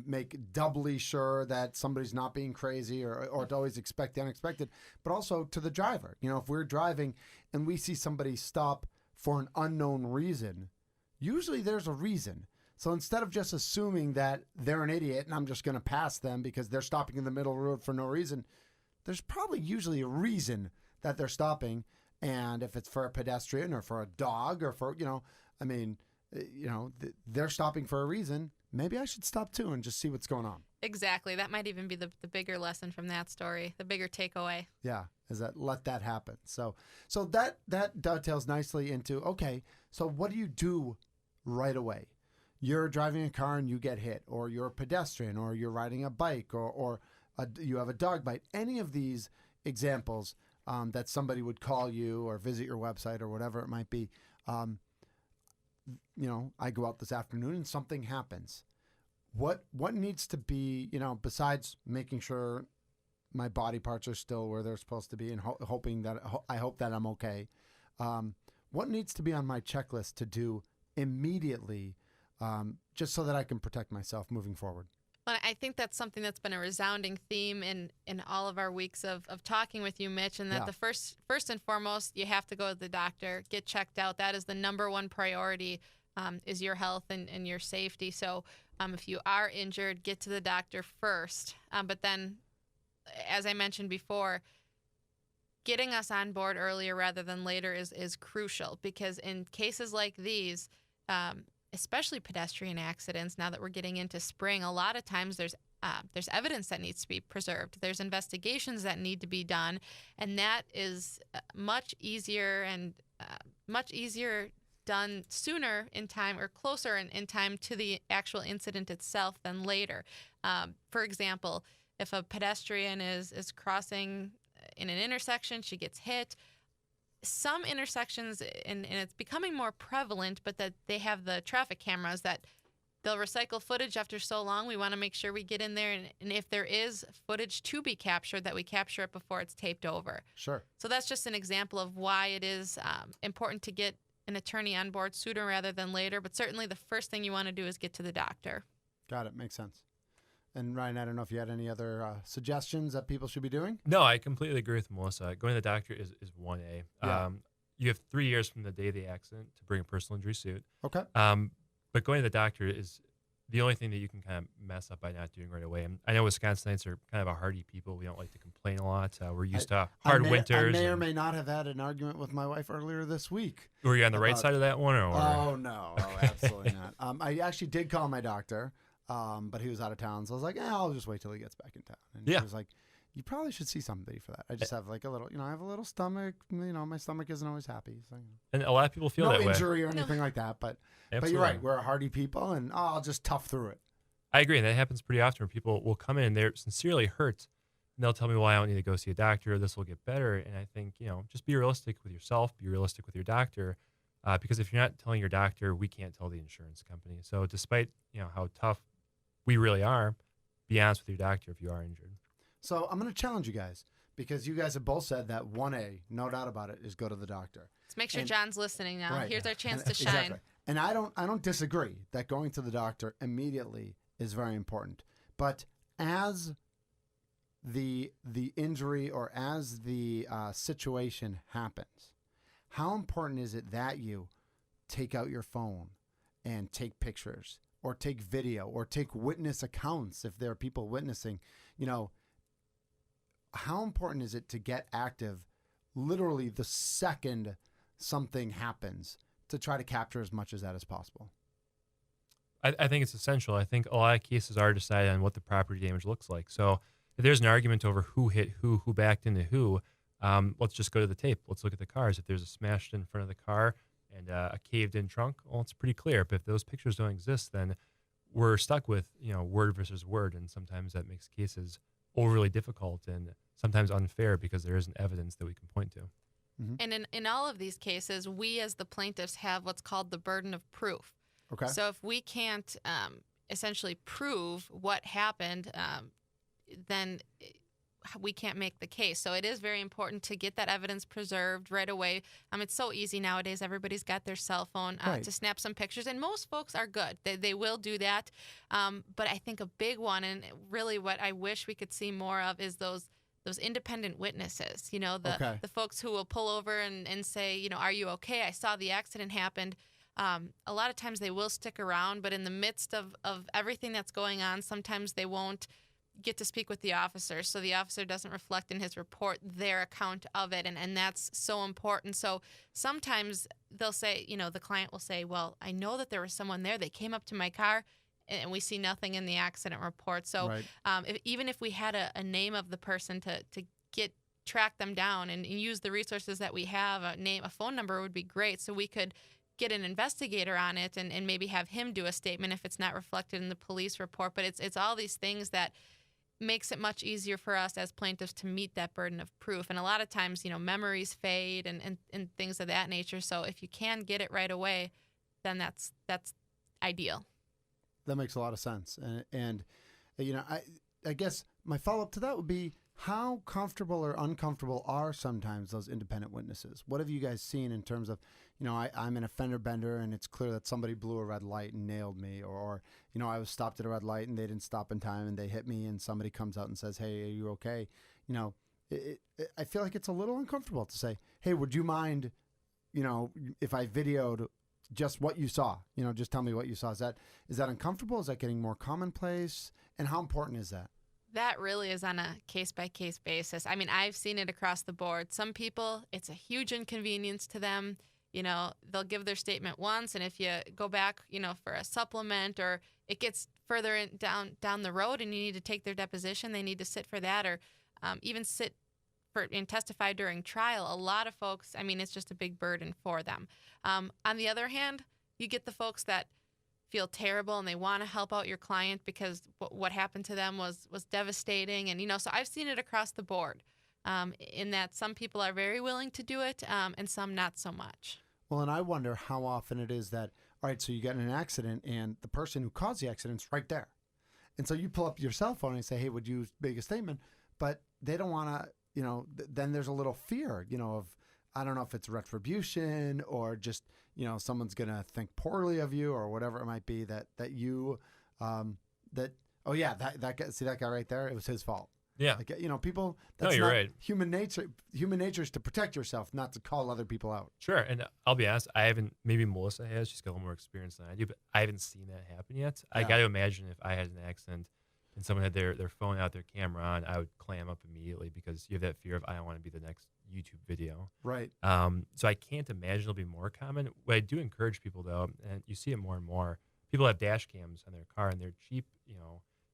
A: make doubly sure that somebody's not being crazy or to always expect the unexpected, but also to the driver. If we're driving and we see somebody stop for an unknown reason, usually there's a reason. So instead of just assuming that they're an idiot and I'm just going to pass them because they're stopping in the middle of the road for no reason, there's probably usually a reason that they're stopping. And if it's for a pedestrian or for a dog or for, they're stopping for a reason, maybe I should stop too and just see what's going on.
B: Exactly. That might even be the bigger lesson from that story, the bigger takeaway.
A: Yeah, is that let that happen. So that dovetails nicely into, okay, so what do you do right away? You're driving a car and you get hit, or you're a pedestrian, or you're riding a bike, or you have a dog bite. Any of these examples that somebody would call you or visit your website or whatever it might be. I go out this afternoon and something happens. What needs to be, besides making sure my body parts are still where they're supposed to be and I hope that I'm okay. What needs to be on my checklist to do immediately, just so that I can protect myself moving forward?
B: Well, I think that's something that's been a resounding theme in all of our weeks of talking with you, Mitch, and that the first and foremost, you have to go to the doctor, get checked out. That is the number one priority, is your health and your safety. So if you are injured, get to the doctor first. But then, as I mentioned before, getting us on board earlier rather than later is crucial, because in cases like these, especially pedestrian accidents, now that we're getting into spring, a lot of times there's evidence that needs to be preserved. There's investigations that need to be done, and that is much easier done sooner in time or closer in time to the actual incident itself than later. For example, if a pedestrian is crossing in an intersection, she gets hit. Some intersections, and it's becoming more prevalent, but that they have the traffic cameras that they'll recycle footage after so long. We want to make sure we get in there, and if there is footage to be captured, that we capture it before it's taped over.
A: Sure.
B: So that's just an example of why it is important to get an attorney on board sooner rather than later. But certainly the first thing you want to do is get to the doctor.
A: Got it. Makes sense. And Ryan, I don't know if you had any other suggestions that people should be doing?
C: No, I completely agree with Melissa. Going to the doctor is 1A.
A: Yeah.
C: You have 3 years from the day of the accident to bring a personal injury suit.
A: Okay.
C: But going to the doctor is the only thing that you can kind of mess up by not doing right away. And I know Wisconsinites are kind of a hardy people. We don't like to complain a lot. We're used to hard winters.
A: I may or may not have had an argument with my wife earlier this week.
C: Were you on the right side of that one? Or?
A: Oh, no. Oh, absolutely not. I actually did call my doctor. But he was out of town, so I was like, I'll just wait till he gets back in town. And he was like, you probably should see somebody for that. I just have like a little, I have a little stomach. My stomach isn't always happy. So,
C: And a lot of people feel
A: no
C: that way.
A: No injury or anything like that, but you're right. We're a hardy people, and I'll just tough through it.
C: I agree. And that happens pretty often where people will come in and they're sincerely hurt, and they'll tell me, well, I don't need to go see a doctor. This will get better. And I think, just be realistic with yourself, be realistic with your doctor. Because if you're not telling your doctor, we can't tell the insurance company. So despite, how tough we really are, be honest with your doctor if you are injured.
A: So I'm going to challenge you guys, because you guys have both said that 1A, no doubt about it, is go to the doctor.
B: Let's make sure John's listening now.
A: Right.
B: Here's our chance to shine.
A: Exactly. And I don't disagree that going to the doctor immediately is very important. But as the injury or as the situation happens, how important is it that you take out your phone and take pictures, or take video, or take witness accounts if there are people witnessing? How important is it to get active literally the second something happens to try to capture as much of that as possible?
C: I think it's essential. I think a lot of cases are decided on what the property damage looks like. So if there's an argument over who hit who backed into who, let's just go to the tape. Let's look at the cars. If there's a smashed in front of the car and a caved in trunk, well, it's pretty clear. But if those pictures don't exist, then we're stuck with, word versus word. And sometimes that makes cases overly difficult and sometimes unfair because there isn't evidence that we can point to.
A: Mm-hmm.
B: And in all of these cases, we as the plaintiffs have what's called the burden of proof.
A: Okay.
B: So if we can't essentially prove what happened, then we can't make the case. So it is very important to get that evidence preserved right away. It's so easy nowadays. Everybody's got their cell phone
A: Right.
B: to snap some pictures, and most folks are good. They will do that. But I think a big one, and really what I wish we could see more of, is those independent witnesses.
A: Okay.
B: The folks who will pull over and say, are you okay? I saw the accident happened. A lot of times they will stick around, but in the midst of everything that's going on, sometimes they won't get to speak with the officer. So the officer doesn't reflect in his report their account of it. And that's so important. So sometimes they'll say, the client will say, well, I know that there was someone there. They came up to my car and we see nothing in the accident report. So
A: Right.
B: even if we had a name of the person to track them down and use the resources that we have, a phone number would be great. So we could get an investigator on it and maybe have him do a statement if it's not reflected in the police report. But it's all these things that makes it much easier for us as plaintiffs to meet that burden of proof. And a lot of times, memories fade and things of that nature. So if you can get it right away, then that's ideal.
A: That makes a lot of sense. And I guess my follow-up to that would be, how comfortable or uncomfortable are sometimes those independent witnesses? What have you guys seen in terms of, I'm an offender bender and it's clear that somebody blew a red light and nailed me, or I was stopped at a red light and they didn't stop in time and they hit me and somebody comes out and says, hey, are you okay? I feel like it's a little uncomfortable to say, hey, would you mind, if I videoed just what you saw, just tell me what you saw. Is that uncomfortable? Is that getting more commonplace? And how important is that?
B: That really is on a case-by-case basis. I've seen it across the board. Some people, it's a huge inconvenience to them. They'll give their statement once, and if you go back, for a supplement, or it gets further down the road and you need to take their deposition, they need to sit for that, or even sit and testify during trial. A lot of folks, it's just a big burden for them. On the other hand, you get the folks that feel terrible and they want to help out your client because what happened to them was devastating. And, so I've seen it across the board in that some people are very willing to do it and some not so much.
A: Well, and I wonder how often it is that, all right, so you get in an accident and the person who caused the accident's right there. And so you pull up your cell phone and say, hey, would you make a statement? But they don't want to, then there's a little fear, of, I don't know if it's retribution or just, someone's going to think poorly of you or whatever it might be that you, that guy, see that guy right there? It was his fault.
C: Yeah.
A: Like, people, that's
C: you're
A: not
C: right.
A: Human nature. Human nature is to protect yourself, not to call other people out.
C: Sure. And I'll be honest, maybe Melissa has, she's got a little more experience than I do, but I haven't seen that happen yet. I got to imagine if I had an accident and someone had their phone out, their camera on, I would clam up immediately because you have that fear of, I don't want to be the next YouTube video.
A: Right.
C: So I can't imagine it'll be more common. What I do encourage people, though, and you see it more and more, people have dash cams on their car and they're cheap,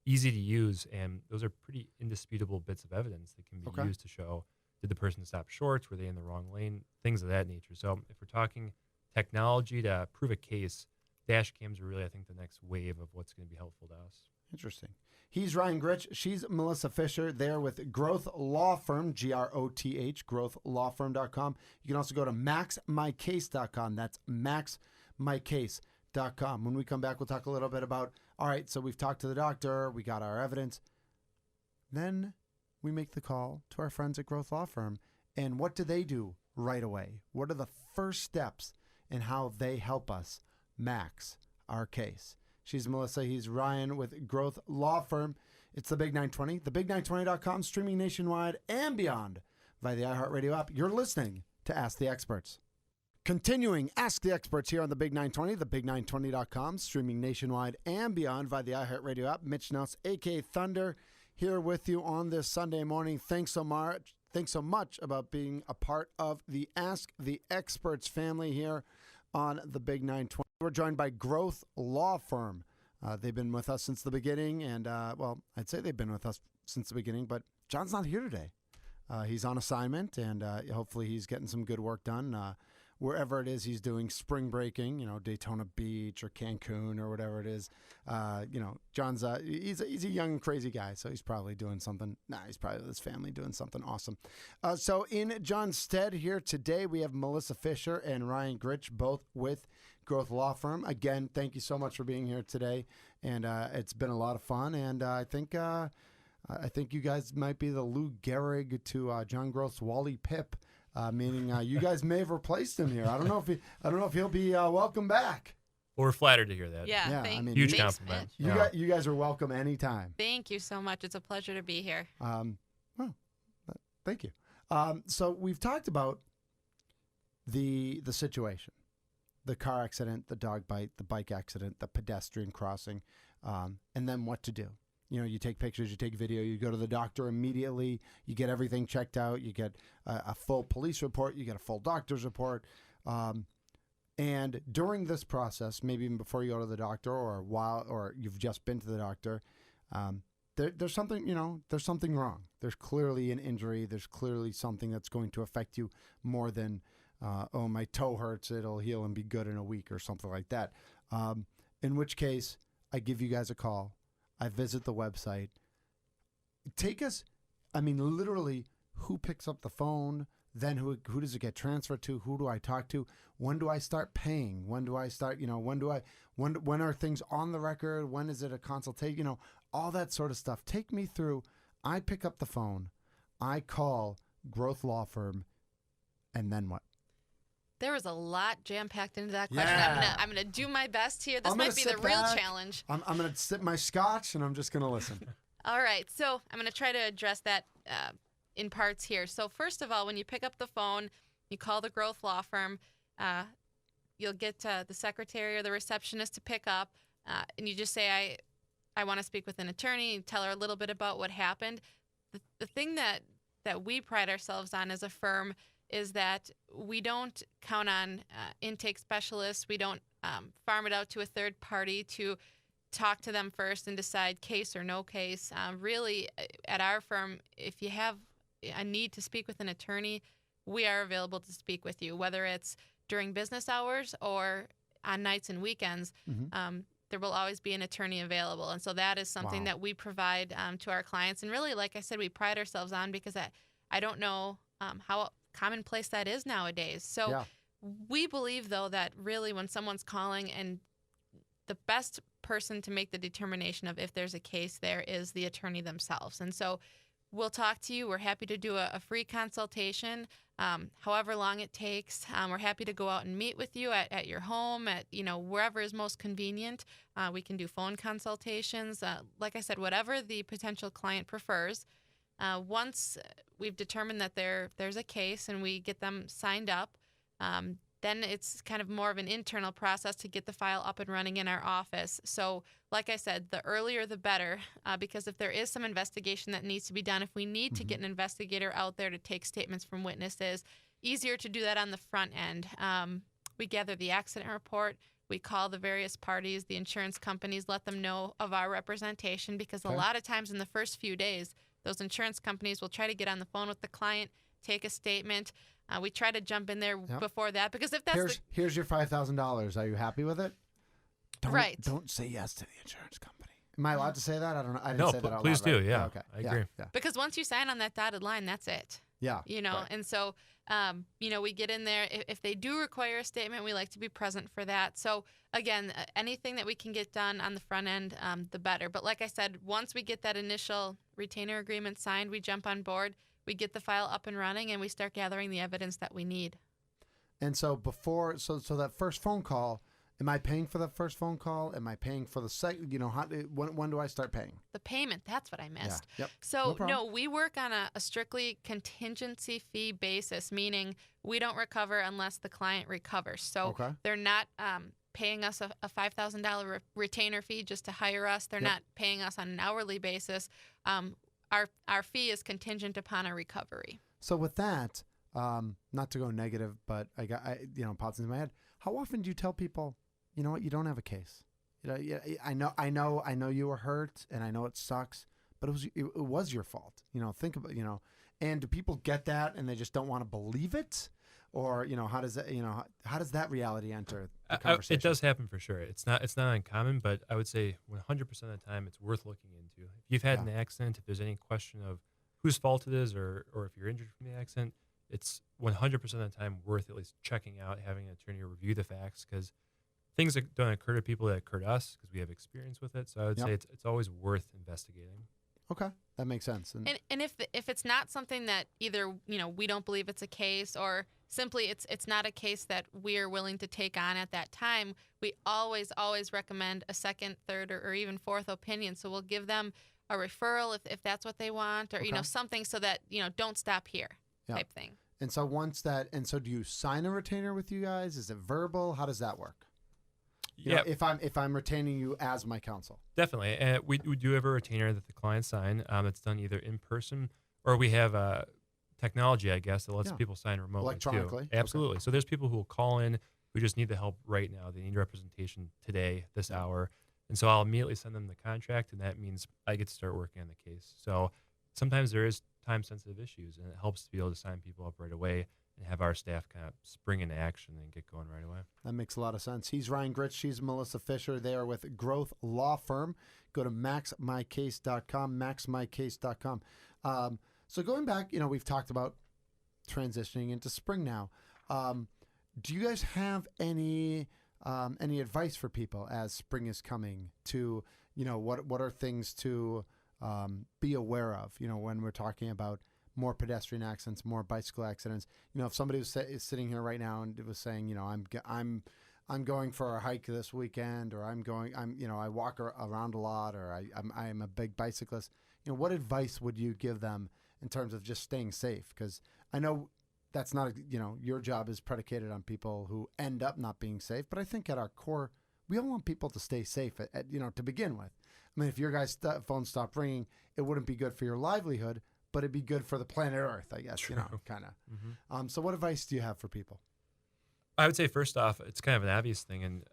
C: easy to use, and those are pretty indisputable bits of evidence that can be used to show, did the person stop short, were they in the wrong lane, things of that nature. So if we're talking technology to prove a case, dash cams are really, I think, the next wave of what's going to be helpful to us.
A: Interesting. He's Ryan Gritch. She's Melissa Fisher. They're with Groth Law Firm, Groth, growthlawfirm.com. You can also go to maxmycase.com. That's maxmycase.com. When we come back, we'll talk a little bit about, all right, so we've talked to the doctor, we got our evidence. Then we make the call to our friends at Groth Law Firm. And what do they do right away? What are the first steps in how they help us max our case? She's Melissa. He's Ryan with Groth Law Firm. It's the Big 920, thebig920.com, streaming nationwide and beyond via the iHeartRadio app. You're listening to Ask the Experts. Continuing Ask the Experts here on the Big 920, thebig920.com, streaming nationwide and beyond via the iHeartRadio app. Mitch Nelson, a.k.a. Thunder, here with you on this Sunday morning. Thanks so much about being a part of the Ask the Experts family here on the Big 920. We're joined by Groth Law Firm. They've been with us since the beginning, and well, I'd say they've been with us since the beginning, but John's not here today. He's on assignment, and hopefully he's getting some good work done wherever it is he's doing spring breaking, Daytona Beach or Cancun or whatever it is. John's he's a young, crazy guy, so he's probably doing something. He's probably with his family doing something awesome. So in John's stead here today, we have Melissa Fisher and Ryan Gritch, both with Groth Law Firm. Again, thank you so much for being here today, and it's been a lot of fun, and I think you guys might be the Lou Gehrig to John Groth's Wally Pipp. Meaning you guys may have replaced him here. I don't know if he'll be welcome back.
C: Well, we're flattered to hear that.
B: Yeah,
C: Huge
B: thanks,
C: compliment.
B: Mitch.
A: You guys are welcome anytime.
B: Thank you so much. It's a pleasure to be here.
A: Thank you. So we've talked about the situation, the car accident, the dog bite, the bike accident, the pedestrian crossing, and then what to do. You take pictures, you take video, you go to the doctor immediately, you get everything checked out, you get a full police report, you get a full doctor's report. And during this process, maybe even before you go to the doctor or you've just been to the doctor, there's something, there's something wrong. There's clearly an injury. There's clearly something that's going to affect you more than, my toe hurts, it'll heal and be good in a week or something like that. In which case, I give you guys a call. I visit the website. Take us, literally, who picks up the phone? Then who does it get transferred to? Who do I talk to? When do I start paying? When do I start, when are things on the record? When is it a consultation? All that sort of stuff. Take me through. I pick up the phone. I call Groth Law Firm. And then what?
B: There was a lot jam-packed into that question.
A: Yeah.
B: I'm gonna do my best here. This might be the real challenge.
A: I'm going to sip my scotch, and I'm just going to listen.
B: All right. So I'm going to try to address that in parts here. So first of all, when you pick up the phone, you call the Groth Law Firm. You'll get the secretary or the receptionist to pick up, and you just say, I want to speak with an attorney, and tell her a little bit about what happened. The thing that we pride ourselves on as a firm is that we don't count on intake specialists. We don't farm it out to a third party to talk to them first and decide case or no case. Really, at our firm, if you have a need to speak with an attorney, we are available to speak with you, whether it's during business hours or on nights and weekends.
A: Mm-hmm.
B: There will always be an attorney available. And so that is something that we provide to our clients. And really, like I said, we pride ourselves on because I don't know how commonplace that is nowadays. So we believe, though, that really when someone's calling, and the best person to make the determination of if there's a case there is the attorney themselves. And so we'll talk to you. We're happy to do a free consultation, however long it takes. We're happy to go out and meet with you at your home, at wherever is most convenient. We can do phone consultations. Like I said, whatever the potential client prefers. Once we've determined that there's a case and we get them signed up, then it's kind of more of an internal process to get the file up and running in our office. So like I said, the earlier the better, because if there is some investigation that needs to be done, if we need to get an investigator out there to take statements from witnesses, easier to do that on the front end. We gather the accident report. We call the various parties, the insurance companies, let them know of our representation, because a lot of times in the first few days, those insurance companies will try to get on the phone with the client, take a statement. We try to jump in there before that, because if that's
A: here's your $5,000. Are you happy with it? Don't say yes to the insurance company. Am I allowed to say that? I don't know. I didn't say that out
C: please
A: loud,
C: do.
A: right?
C: Yeah,
A: Okay.
C: I agree.
A: Yeah.
B: because once you sign on that dotted line, that's it.
A: Yeah.
B: Right. And so, we get in there. If they do require a statement, we like to be present for that. So again, anything that we can get done on the front end, the better. But like I said, once we get that initial retainer agreement signed, we jump on board, we get the file up and running, and we start gathering the evidence that we need.
A: And so so that first phone call, am I paying for that first phone call? Am I paying for the second? When do I start paying?
B: The payment, that's what I missed.
A: Yeah. Yep.
B: So,
A: No,
B: we work on a strictly contingency fee basis, meaning we don't recover unless the client recovers. So they're not paying us a $5,000 retainer fee just to hire us. They're not paying us on an hourly basis. Our fee is contingent upon a recovery.
A: So with that, not to go negative, but pops into my head. How often do you tell people, you know what, you don't have a case? Yeah, I know you were hurt, and I know it sucks, but it was your fault. Think about and do people get that and they just don't want to believe it, or how does that how does that reality enter the conversation?
C: It does happen for sure. It's not uncommon, but I would say 100% of the time it's worth looking into. If you've had an accident, if there's any question of whose fault it is, or if you're injured from the accident, it's 100% of the time worth at least checking out, having an attorney review the facts, because things that don't occur to people that occur to us because we have experience with it. So I would say it's always worth investigating.
A: Okay, that makes sense.
B: And if it's not something that either we don't believe it's a case, or simply it's not a case that we're willing to take on at that time, we always recommend a second, third, or even fourth opinion. So we'll give them a referral if that's what they want, or something, so that don't stop here type thing.
A: And so do you sign a retainer with you guys? Is it verbal? How does that work? If I'm retaining you as my counsel.
C: Definitely. And we do have a retainer that the clients sign. That's done either in person, or we have technology, I guess, that lets people sign remotely
A: electronically.
C: Too. Absolutely. Okay. So there's people who will call in who just need the help right now. They need representation today, this hour. And so I'll immediately send them the contract, and that means I get to start working on the case. So sometimes there is time-sensitive issues, and it helps to be able to sign people up right away and have our staff kind of spring into action and get going right away.
A: That makes a lot of sense. He's Ryan Gritch. She's Melissa Fisher. They are with Groth Law Firm. Go to maxmycase.com, maxmycase.com. So going back, we've talked about transitioning into spring now. Do you guys have any advice for people as spring is coming to, what are things to be aware of, when we're talking about more pedestrian accidents, more bicycle accidents? If somebody is sitting here right now and was saying, I'm going for a hike this weekend, or I walk around a lot, or I'm a big bicyclist, what advice would you give them in terms of just staying safe? Because I know that's not, your job is predicated on people who end up not being safe. But I think at our core, we all want people to stay safe to begin with. I mean, if your guy's phone stopped ringing, it wouldn't be good for your livelihood, but it'd be good for the planet Earth, I guess, kind of. Mm-hmm. So what advice do you have for people?
C: I would say, first off, it's kind of an obvious thing, and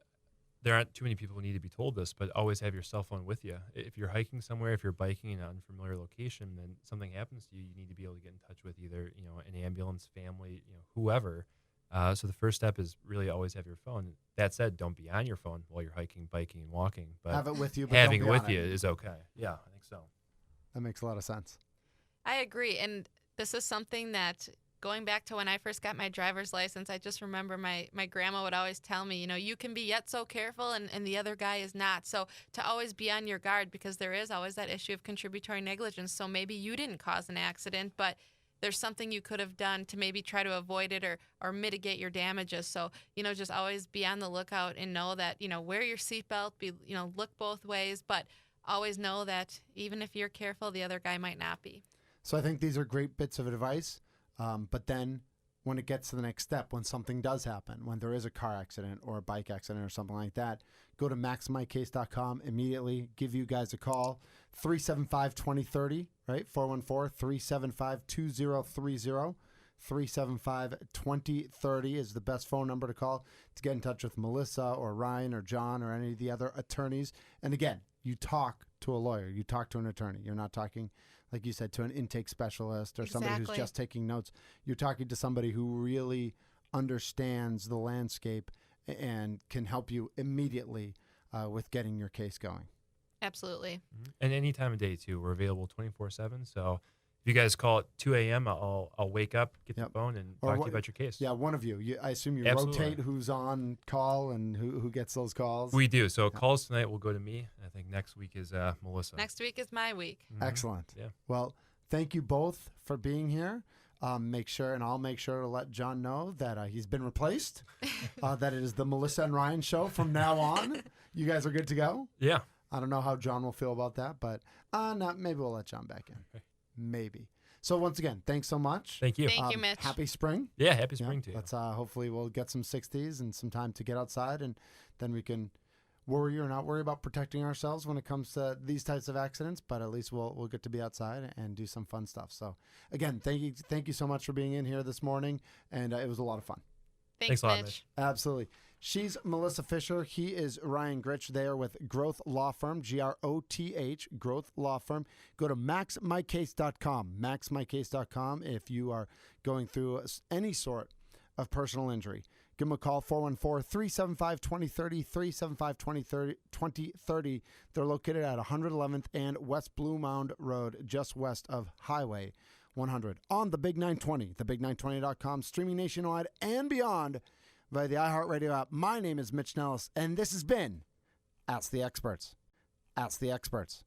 C: there aren't too many people who need to be told this, but always have your cell phone with you. If you're hiking somewhere, if you're biking in an unfamiliar location, then something happens to you, you need to be able to get in touch with either, an ambulance, family, whoever. So the first step is really always have your phone. That said, don't be on your phone while you're hiking, biking, and walking. But
A: have it with you, but
C: having
A: don't
C: it
A: be
C: with
A: on
C: you
A: it.
C: is okay. Yeah, I think so.
A: That makes a lot of sense.
B: I agree. And this is something that, going back to when I first got my driver's license, I just remember my grandma would always tell me, you can be yet so careful, and the other guy is not. So to always be on your guard, because there is always that issue of contributory negligence. So maybe you didn't cause an accident, but there's something you could have done to maybe try to avoid it, or mitigate your damages. So, just always be on the lookout and know that, wear your seatbelt, look both ways, but always know that even if you're careful, the other guy might not be.
A: So I think these are great bits of advice. But then when it gets to the next step, when something does happen, when there is a car accident or a bike accident or something like that, go to maxmycase.com immediately, give you guys a call, 375-2030, right? 414-375-2030. 375-2030 is the best phone number to call to get in touch with Melissa or Ryan or John or any of the other attorneys. And again, you talk to a lawyer, you talk to an attorney. You're not talking, like you said, to an intake specialist or somebody who's just taking notes. You're talking to somebody who really understands the landscape and can help you immediately with getting your case going.
B: Absolutely.
C: Mm-hmm. And any time of day, too. We're available 24/7. So if you guys call at 2 a.m., I'll wake up, get the phone, and talk to you about your case.
A: Yeah, one of you. I assume you
C: Absolutely.
A: rotate who's on call and who gets those calls.
C: We do. So calls tonight will go to me. I think next week is Melissa.
B: Next week is my week.
C: Mm-hmm.
A: Excellent.
C: Yeah.
A: Well, thank you both for being here. I'll make sure to let John know that he's been replaced, that it is the Melissa and Ryan show from now on. You guys are good to go?
C: Yeah.
A: I don't know how John will feel about that, but maybe we'll let John back in. Okay. Maybe. So once again, thanks so much.
C: Thank you.
B: Thank you, Mitch.
A: Happy spring.
C: Yeah, happy spring to you.
A: Let's hopefully we'll get some 60s and some time to get outside, and then we can worry or not worry about protecting ourselves when it comes to these types of accidents, but at least we'll get to be outside and do some fun stuff. So again, thank you so much for being in here this morning, and it was a lot of fun.
B: Thanks
C: a lot,
B: Mitch.
C: Mitch.
A: Absolutely. She's Melissa Fisher. He is Ryan Gritch. They are with Groth Law Firm, Groth, Groth Law Firm. Go to maxmycase.com, maxmycase.com if you are going through any sort of personal injury. Give them a call, 414-375-2030, 375-2030. They're located at 111th and West Blue Mound Road, just west of Highway 100. On the Big 920, thebig920.com, streaming nationwide and beyond via the iHeartRadio app. My name is Mitch Nellis, and this has been Ask the Experts. Ask the Experts.